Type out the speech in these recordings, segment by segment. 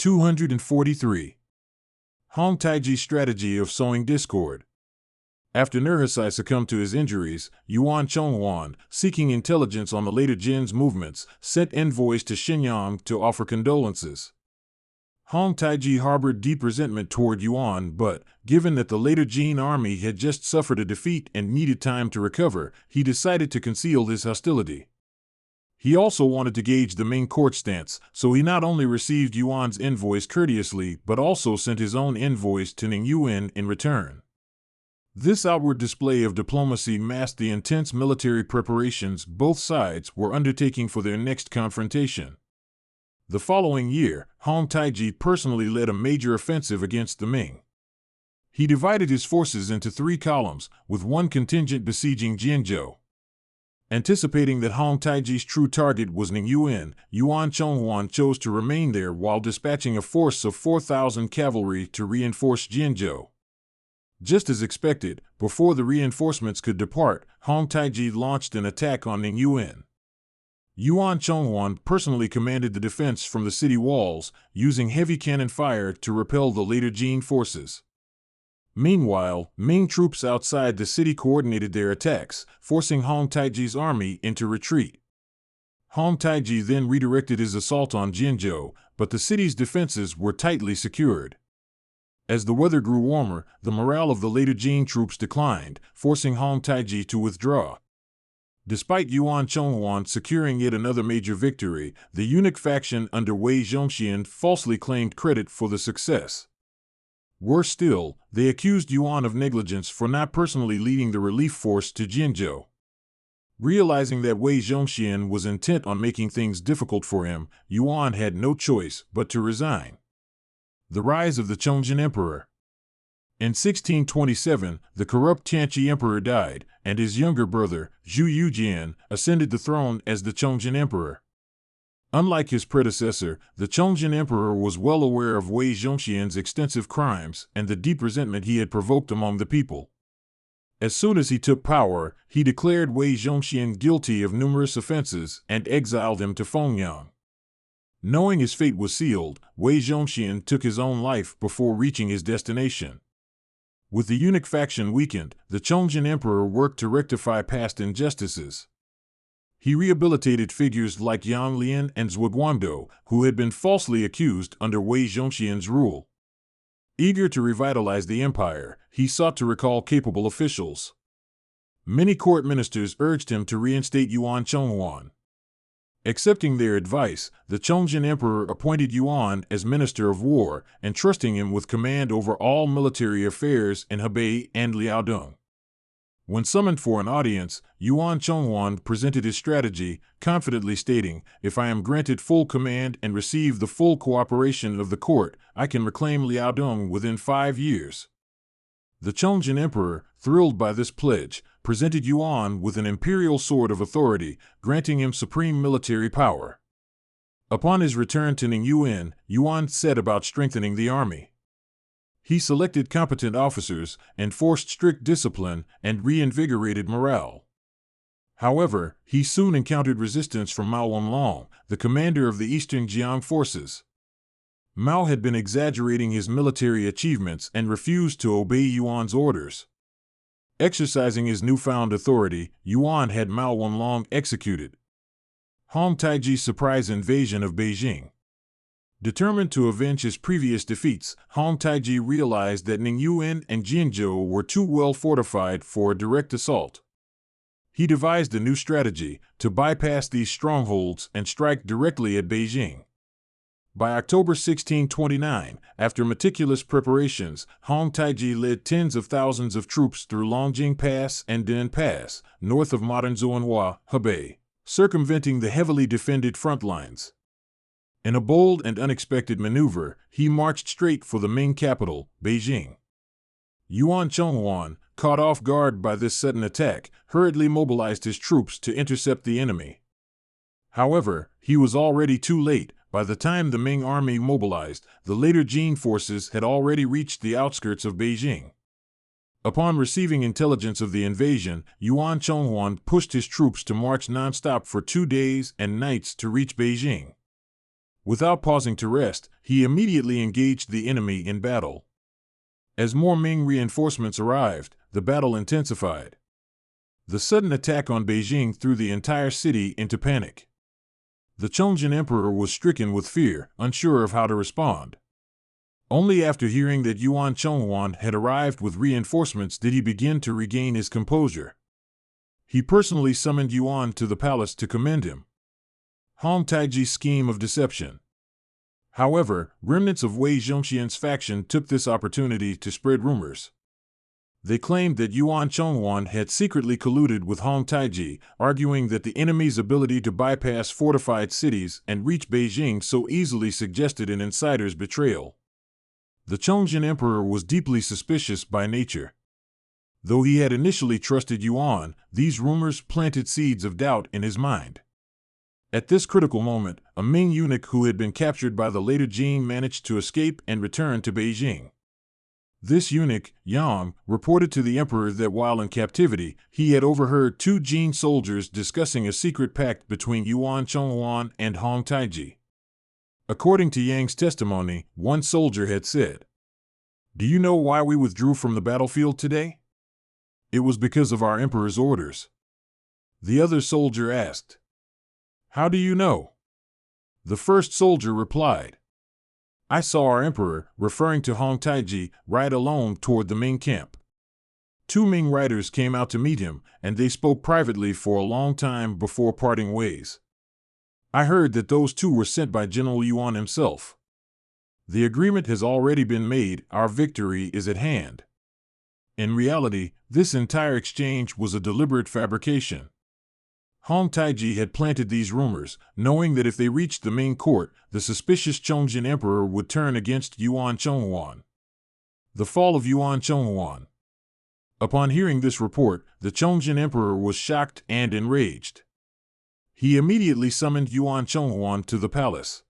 243. Hong Taiji's strategy of sowing discord. After Nurhasai succumbed to his injuries, Yuan Chonghuan, seeking intelligence on the later Jin's movements, sent envoys to Shenyang to offer condolences. Hong Taiji harbored deep resentment toward Yuan, but, given that the later Jin army had just suffered a defeat and needed time to recover, he decided to conceal his hostility. He also wanted to gauge the Ming court stance, so he not only received Yuan's envoys courteously but also sent his own envoys to Ningyuan in return. This outward display of diplomacy masked the intense military preparations both sides were undertaking for their next confrontation. The following year, Hong Taiji personally led a major offensive against the Ming. He divided his forces into 3 columns, with one contingent besieging Jianzhou. Anticipating that Hong Taiji's true target was Ningyuan, Yuan Chonghuan chose to remain there while dispatching a force of 4,000 cavalry to reinforce Jianzhou. Just as expected, before the reinforcements could depart, Hong Taiji launched an attack on Ningyuan. Yuan Chonghuan personally commanded the defense from the city walls, using heavy cannon fire to repel the later Jin forces. Meanwhile, Ming troops outside the city coordinated their attacks, forcing Hong Taiji's army into retreat. Hong Taiji then redirected his assault on Jianzhou, but the city's defenses were tightly secured. As the weather grew warmer, the morale of the later Jin troops declined, forcing Hong Taiji to withdraw. Despite Yuan Chonghuan securing yet another major victory, the eunuch faction under Wei Zhongxian falsely claimed credit for the success. Worse still, they accused Yuan of negligence for not personally leading the relief force to Jianzhou. Realizing that Wei Zhongxian was intent on making things difficult for him, Yuan had no choice but to resign. The rise of the Chongzhen Emperor. In 1627, the corrupt Tianqi Emperor died, and his younger brother, Zhu Yujian, ascended the throne as the Chongzhen Emperor. Unlike his predecessor, the Chongzhen Emperor was well aware of Wei Zhongxian's extensive crimes and the deep resentment he had provoked among the people. As soon as he took power, he declared Wei Zhongxian guilty of numerous offenses and exiled him to Fengyang. Knowing his fate was sealed, Wei Zhongxian took his own life before reaching his destination. With the eunuch faction weakened, the Chongzhen Emperor worked to rectify past injustices. He rehabilitated figures like Yang Lian and Zhuge Guangdou, who had been falsely accused under Wei Zhongxian's rule. Eager to revitalize the empire, he sought to recall capable officials. Many court ministers urged him to reinstate Yuan Chonghuan. Accepting their advice, the Chongzhen Emperor appointed Yuan as Minister of War, entrusting him with command over all military affairs in Hebei and Liaodong. When summoned for an audience, Yuan Chonghuan presented his strategy, confidently stating, "If I am granted full command and receive the full cooperation of the court, I can reclaim Liaodong within 5 years." The Chongzhen Emperor, thrilled by this pledge, presented Yuan with an imperial sword of authority, granting him supreme military power. Upon his return to Ningyuan, Yuan set about strengthening the army. He selected competent officers, enforced strict discipline, and reinvigorated morale. However, he soon encountered resistance from Mao Wenlong, the commander of the Eastern Jiang forces. Mao had been exaggerating his military achievements and refused to obey Yuan's orders. Exercising his newfound authority, Yuan had Mao Wenlong executed. Hong Taiji's surprise invasion of Beijing. Determined to avenge his previous defeats, Hong Taiji realized that Ningyuan and Jianzhou were too well fortified for a direct assault. He devised a new strategy to bypass these strongholds and strike directly at Beijing. By October 1629, after meticulous preparations, Hong Taiji led tens of thousands of troops through Longjing Pass and Den Pass, north of modern Zhuanhua, Hebei, circumventing the heavily defended front lines. In a bold and unexpected maneuver, he marched straight for the Ming capital, Beijing. Yuan Chonghuan, caught off guard by this sudden attack, hurriedly mobilized his troops to intercept the enemy. However, he was already too late. By the time the Ming army mobilized, the later Jin forces had already reached the outskirts of Beijing. Upon receiving intelligence of the invasion, Yuan Chonghuan pushed his troops to march non-stop for 2 days and nights to reach Beijing. Without pausing to rest, he immediately engaged the enemy in battle. As more Ming reinforcements arrived, the battle intensified. The sudden attack on Beijing threw the entire city into panic. The Chongjin Emperor was stricken with fear, unsure of how to respond. Only after hearing that Yuan Chonghuan had arrived with reinforcements did he begin to regain his composure. He personally summoned Yuan to the palace to commend him. Hong Taiji's scheme of deception. However, remnants of Wei Zhongxian's faction took this opportunity to spread rumors. They claimed that Yuan Chonghuan had secretly colluded with Hong Taiji, arguing that the enemy's ability to bypass fortified cities and reach Beijing so easily suggested an insider's betrayal. The Chongjin Emperor was deeply suspicious by nature. Though he had initially trusted Yuan, these rumors planted seeds of doubt in his mind. At this critical moment, a Ming eunuch who had been captured by the later Jin managed to escape and return to Beijing. This eunuch, Yang, reported to the emperor that while in captivity, he had overheard two Jin soldiers discussing a secret pact between Yuan Chonghuan and Hong Taiji. According to Yang's testimony, one soldier had said, "Do you know why we withdrew from the battlefield today?" "It was because of our emperor's orders." The other soldier asked, "How do you know?" The first soldier replied, "I saw our emperor," referring to Hong Taiji, ride alone toward the Ming camp. Two Ming riders came out to meet him, and they spoke privately for a long time before parting ways. "I heard that those two were sent by General Yuan himself. The agreement has already been made, our victory is at hand." In reality, this entire exchange was a deliberate fabrication. Hong Taiji had planted these rumors, knowing that if they reached the Ming court, the suspicious Chongjin Emperor would turn against Yuan Chonghuan. The fall of Yuan Chonghuan. Upon hearing this report, the Chongjin Emperor was shocked and enraged. He immediately summoned Yuan Chonghuan to the palace.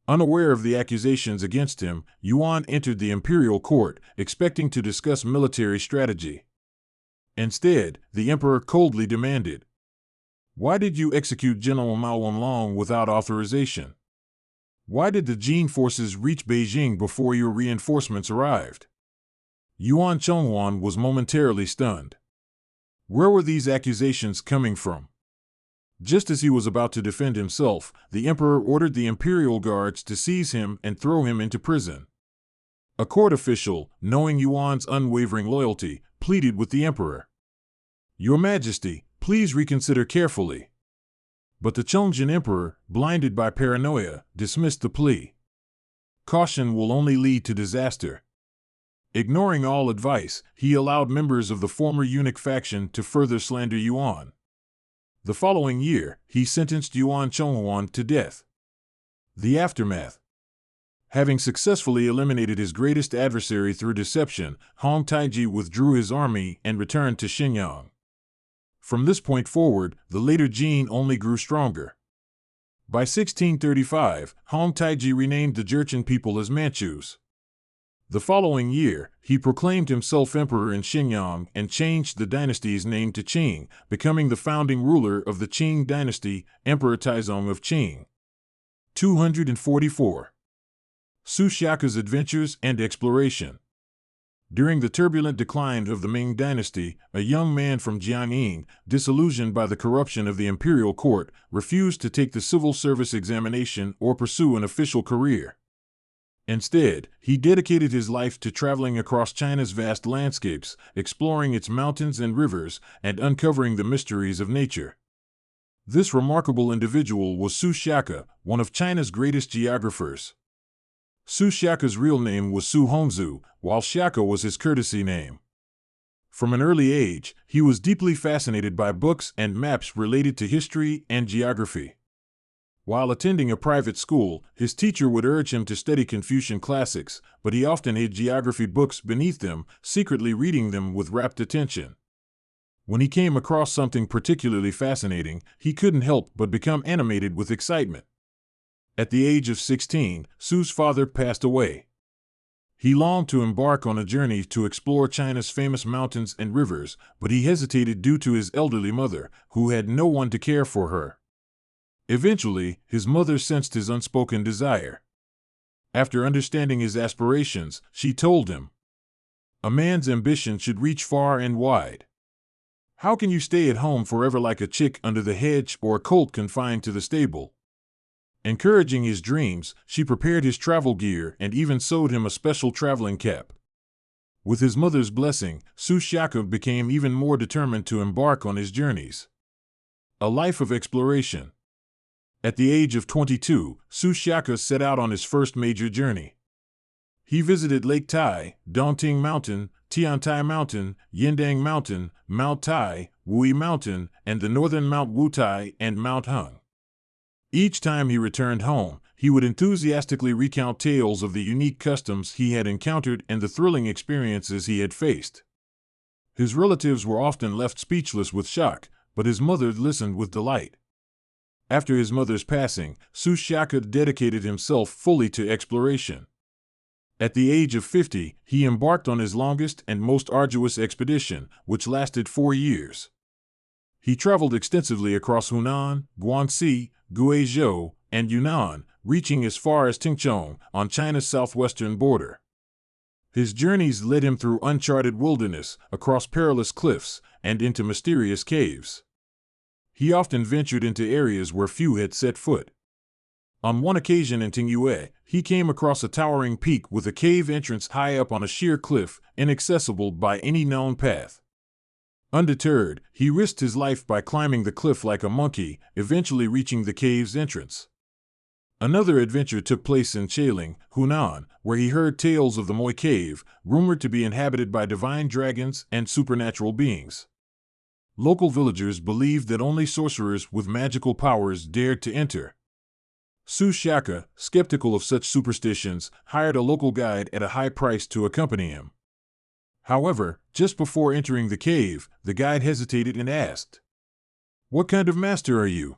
Unaware of the accusations against him, Yuan entered the imperial court, expecting to discuss military strategy. Instead, the emperor coldly demanded, "Why did you execute General Mao Wanlong without authorization? Why did the Jin forces reach Beijing before your reinforcements arrived?" Yuan Chonghuan was momentarily stunned. Where were these accusations coming from? Just as he was about to defend himself, the emperor ordered the imperial guards to seize him and throw him into prison. A court official, knowing Yuan's unwavering loyalty, pleaded with the emperor, "Your Majesty, please reconsider carefully." But the Chongjin Emperor, blinded by paranoia, dismissed the plea. Caution will only lead to disaster. Ignoring all advice, he allowed members of the former eunuch faction to further slander Yuan. The following year, he sentenced Yuan Chonghuan to death. The aftermath. Having successfully eliminated his greatest adversary through deception, Hong Taiji withdrew his army and returned to Xinyang. From this point forward, the later Jin only grew stronger. By 1635, Hong Taiji renamed the Jurchen people as Manchus. The following year, he proclaimed himself emperor in Xinyang and changed the dynasty's name to Qing, becoming the founding ruler of the Qing dynasty, Emperor Taizong of Qing. 244. Su Xiaka's adventures and exploration. During the turbulent decline of the Ming dynasty, a young man from Jiangyin, disillusioned by the corruption of the imperial court, refused to take the civil service examination or pursue an official career. Instead, he dedicated his life to traveling across China's vast landscapes, exploring its mountains and rivers, and uncovering the mysteries of nature. This remarkable individual was Su Xiaka, one of China's greatest geographers. Su Xiaka's real name was Su Hongzhu, while Xiaka was his courtesy name. From an early age, he was deeply fascinated by books and maps related to history and geography. While attending a private school, his teacher would urge him to study Confucian classics, but he often hid geography books beneath them, secretly reading them with rapt attention. When he came across something particularly fascinating, he couldn't help but become animated with excitement. At the age of 16, Su's father passed away. He longed to embark on a journey to explore China's famous mountains and rivers, but he hesitated due to his elderly mother, who had no one to care for her. Eventually, his mother sensed his unspoken desire. After understanding his aspirations, she told him, "A man's ambition should reach far and wide. How can you stay at home forever like a chick under the hedge or a colt confined to the stable?" Encouraging his dreams, she prepared his travel gear and even sewed him a special traveling cap. With his mother's blessing, Su Xiaque became even more determined to embark on his journeys. A life of exploration. At the age of 22, Su Xiaque set out on his first major journey. He visited Lake Tai, Dongting Mountain, Tiantai Mountain, Yindang Mountain, Mount Tai, Wui Mountain, and the northern Mount Wutai and Mount Hung. Each time he returned home, he would enthusiastically recount tales of the unique customs he had encountered and the thrilling experiences he had faced. His relatives were often left speechless with shock, but his mother listened with delight. After his mother's passing, Su Xiaque dedicated himself fully to exploration. At the age of 50, he embarked on his longest and most arduous expedition, which lasted 4 years. He traveled extensively across Hunan, Guangxi, Guizhou, and Yunnan, reaching as far as Tingchong on China's southwestern border. His journeys led him through uncharted wilderness, across perilous cliffs, and into mysterious caves. He often ventured into areas where few had set foot. On one occasion in Tingyue, he came across a towering peak with a cave entrance high up on a sheer cliff, inaccessible by any known path. Undeterred, he risked his life by climbing the cliff like a monkey, eventually reaching the cave's entrance. Another adventure took place in Chailing, Hunan, where he heard tales of the Moi Cave, rumored to be inhabited by divine dragons and supernatural beings. Local villagers believed that only sorcerers with magical powers dared to enter. Su Xiaque, skeptical of such superstitions, hired a local guide at a high price to accompany him. However, just before entering the cave, the guide hesitated and asked, "What kind of master are you?"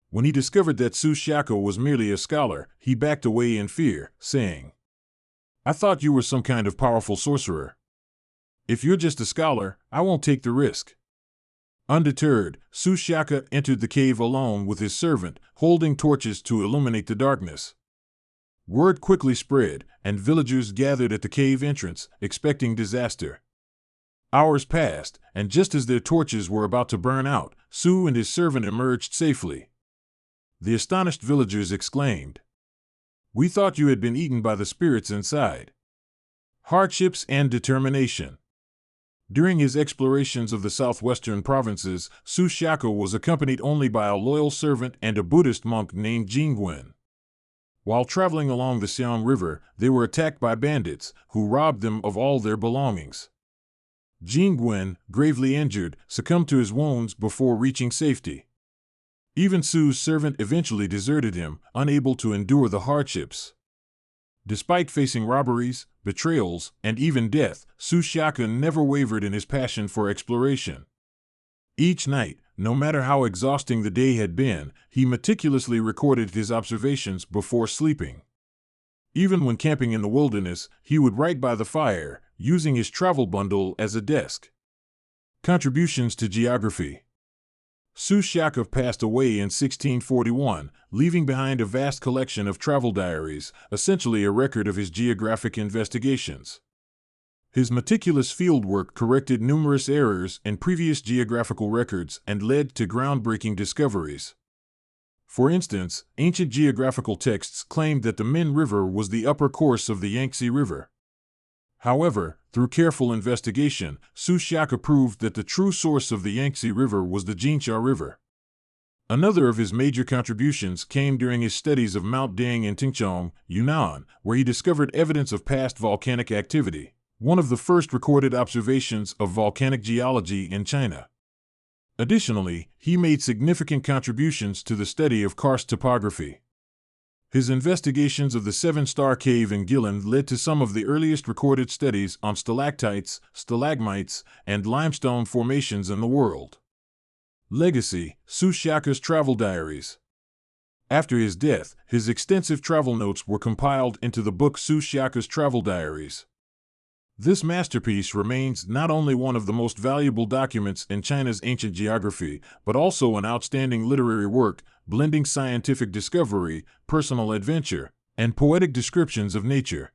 When he discovered that Su Xiaque was merely a scholar, he backed away in fear, saying, "I thought you were some kind of powerful sorcerer. If you're just a scholar, I won't take the risk." Undeterred, Su Xiaque entered the cave alone with his servant, holding torches to illuminate the darkness. Word quickly spread, and villagers gathered at the cave entrance, expecting disaster. Hours passed, and just as their torches were about to burn out, Su and his servant emerged safely. The astonished villagers exclaimed, "We thought you had been eaten by the spirits inside." Hardships and determination. During his explorations of the southwestern provinces, Su Xiaque was accompanied only by a loyal servant and a Buddhist monk named Jingwen. While traveling along the Xiang River, they were attacked by bandits, who robbed them of all their belongings. Jingwen, gravely injured, succumbed to his wounds before reaching safety. Even Su's servant eventually deserted him, unable to endure the hardships. Despite facing robberies, betrayals, and even death, Su Xiaque never wavered in his passion for exploration. Each night, no matter how exhausting the day had been, he meticulously recorded his observations before sleeping. Even when camping in the wilderness, he would write by the fire, using his travel bundle as a desk. Contributions to geography. Su Xiaque passed away in 1641, leaving behind a vast collection of travel diaries, essentially a record of his geographic investigations. His meticulous fieldwork corrected numerous errors in previous geographical records and led to groundbreaking discoveries. For instance, ancient geographical texts claimed that the Min River was the upper course of the Yangtze River. However, through careful investigation, Su Xiaque proved that the true source of the Yangtze River was the Jinsha River. Another of his major contributions came during his studies of Mount Dang in Tingchong, Yunnan, where he discovered evidence of past volcanic activity, one of the first recorded observations of volcanic geology in China. Additionally, he made significant contributions to the study of karst topography. His investigations of the Seven-Star Cave in Guilin led to some of the earliest recorded studies on stalactites, stalagmites, and limestone formations in the world. Legacy: Su Xiaque's travel diaries. After his death, his extensive travel notes were compiled into the book Su Xiaque's Travel Diaries. This masterpiece remains not only one of the most valuable documents in China's ancient geography, but also an outstanding literary work, blending scientific discovery, personal adventure, and poetic descriptions of nature.